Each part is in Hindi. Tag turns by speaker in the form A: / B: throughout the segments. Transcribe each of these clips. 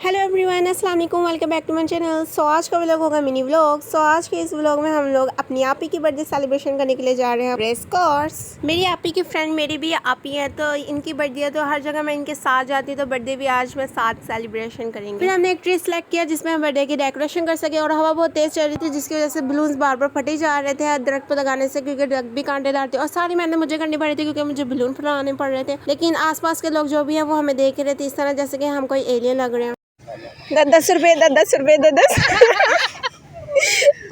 A: हेलो एवरीवन, अस्सलाम वालेकुम, welcome back to my channel. So आज का व्लॉग होगा मिनी व्लॉग। सो आज के इस व्लॉग में हम लोग अपनी आपी की बर्थडे सेलिब्रेशन करने के लिए जा रहे हैं रेस कोर्स। मेरी आपी की फ्रेंड मेरी भी आपी है, तो इनकी बर्थडे है, तो हर जगह मैं इनके साथ जाती हूँ, तो बर्थडे भी आज मैं साथ सेलिब्रेशन करेंगे। फिर हमने एक ट्री सेलेक्ट किया जिसमें हम बर्थडे की डेकोरेशन कर सके, और हवा बहुत तेज चल रही थी जिसकी वजह से बलून्स बार बार फटे जा रहे थे दरख्त पर लगाने से, क्योंकि दरख्त भी कांटेदार थे और सारी मेहनत मुझे करनी पड़ी थी क्योंकि मुझे बलून फुलाने पड़ रहे थे। लेकिन आसपास के लोग जो भी हैं वो हमें देख रहे थे इस तरह जैसे कि हम कोई एलियन लग रहे हैं। 10 रुपए 10 रुपए 10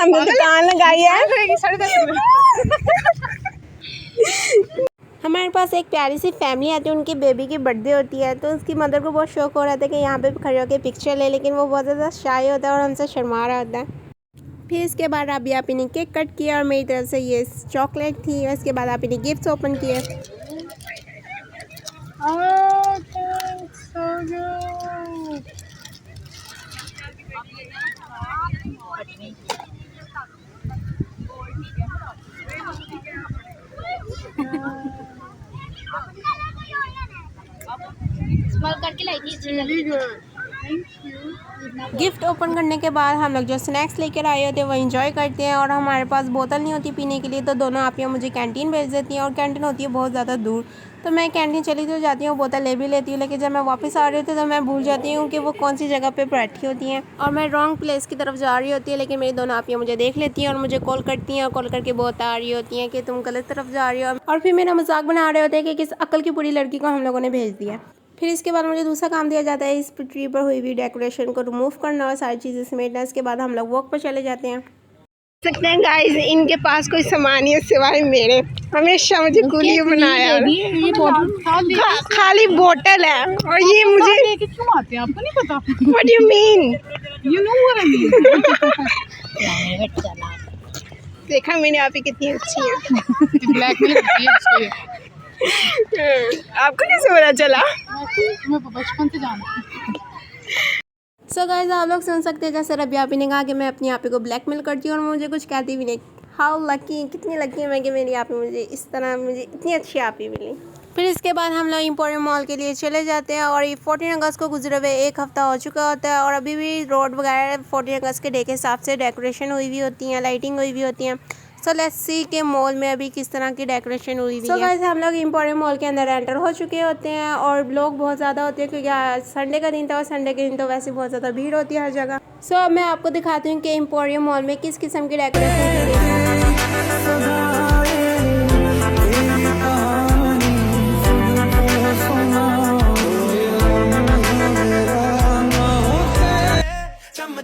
A: हमने दुकान लगाई है। हमारे पास एक प्यारी सी फैमिली आती है, उनकी बेबी की बर्थडे होती है, तो उसकी मदर को बहुत शौक हो रहा था कि यहाँ पे खड़े होकर पिक्चर ले, लेकिन वो बहुत ज़्यादा शाय होता है और हमसे शर्मा रहा होता है। फिर इसके बाद अभी आप ने केक कट किया और मेरी तरफ से ये चॉकलेट थी, और इसके बाद आप ने गिफ्ट ओपन किए। गिफ्ट ओपन करने के बाद हम लोग जो स्नैक्स लेकर आए होते हैं वो एंजॉय करते हैं, और हमारे पास बोतल नहीं होती पीने के लिए, तो दोनों आपियाँ मुझे कैंटीन भेज देती हैं, और कैंटीन होती है बहुत ज़्यादा दूर, तो मैं कैंटीन चली तो जाती हूँ, बोतल ले भी लेती हूँ, लेकिन जब मैं वापस आ रही होती हूँ तो मैं भूल जाती हूँ कि वो कौन सी जगह पे बैठी होती हैं, और मैं रॉन्ग प्लेस की तरफ जा रही होती है। लेकिन मेरी दोनों आपियाँ मुझे देख लेती हैं और मुझे कॉल करती हैं, और कॉल करके बहुत आ रही होती हैं कि तुम गलत तरफ जा रही हो, और फिर मेरा मजाक बना रहे होते हैं कि किस अक्ल की पूरी लड़की को हम लोगों ने भेज दिया। फिर इसके बाद मुझे दूसरा काम दिया जाता है इस ट्री पर हुई हुई डेकोरेशन को रिमूव करना और सारी चीज़ें समेटना। इसके बाद हम लोग वॉक पर चले जाते हैं। सकते हैं गाइस, इनके पास कोई सामान नहीं है सिवाय मेरे, हमेशा मुझे कुली बनाया। ये खाली बोतल है, और ये मुझे क्यों आते हैं आपको नहीं पता? What you mean? You know what I mean. देखा मैंने, आप ही कितनी अच्छी है। ब्लैक में लगती है। आपको कैसे पता चला? मैं बचपन से जानती हूँ। सो गाइस, आप लोग सुन सकते हैं जैसे रबिया आपी ने कहा कि मैं अपनी आपी को ब्लैकमेल करती हूँ और मुझे कुछ कहती भी नहीं। हाउ लकी, कितनी लकी है मैं कि मेरी आपी मुझे इस तरह मुझे इतनी अच्छी आपी मिली। फिर इसके बाद हम लोग एम्पोरियम मॉल के लिए चले जाते हैं, और ये 14 अगस्त को गुजरे हुए 1 हफ्ता हो चुका होता है, और अभी भी रोड वगैरह 14 अगस्त के डे के हिसाब से डेकोरेशन हुई हुई होती हैं, लाइटिंग हुई हुई होती हैं। सो लेट्स सी के मॉल में अभी किस तरह की डेकोरेशन हुई हुई है। गाइस, हम लोग एम्पोरियम मॉल के अंदर एंटर हो चुके होते हैं, और लोग बहुत ज़्यादा होते हैं क्योंकि आज संडे का दिन था, और संडे के दिन तो वैसे बहुत ज़्यादा भीड़ होती है हर जगह। सो अब मैं आपको दिखाती हूँ कि एम्पोरियम मॉल में किस किस्म की डेकोरेशन की गई है।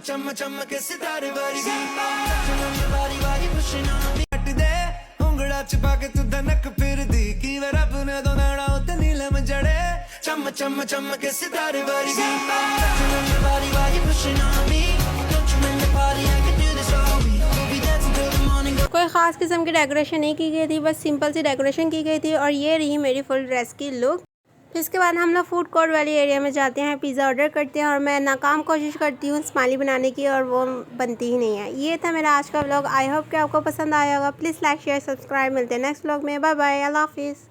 B: चम चम के सितारे वारी वारी वारी पुछना हट दे उंगड़ा च पा के तू दनक फिर दी की वे रब ने दो नैना उते नीलम जड़े चम चम चम के सितारे वारी वारी वारी पुछना मी don't you remember party I can do this all we be dancing till the morning.
A: कोई ख़ास किस्म की डेकोरेशन नहीं की गई थी, बस सिंपल सी डेकोरेशन की गई थी, और ये रही मेरी फुल ड्रेस की लुक। फिर इसके बाद हम लोग फूड कोर्ट वाली एरिया में जाते हैं, पिज़्ज़ा ऑर्डर करते हैं, और मैं नाकाम कोशिश करती हूँ स्माइली बनाने की, और वो बनती ही नहीं है। ये था मेरा आज का व्लॉग। आई होप कि आपको पसंद आया होगा। Please like share subscribe. मिलते हैं नेक्स्ट व्लॉग में। बाय बाय, अल्लाह हाफिज़।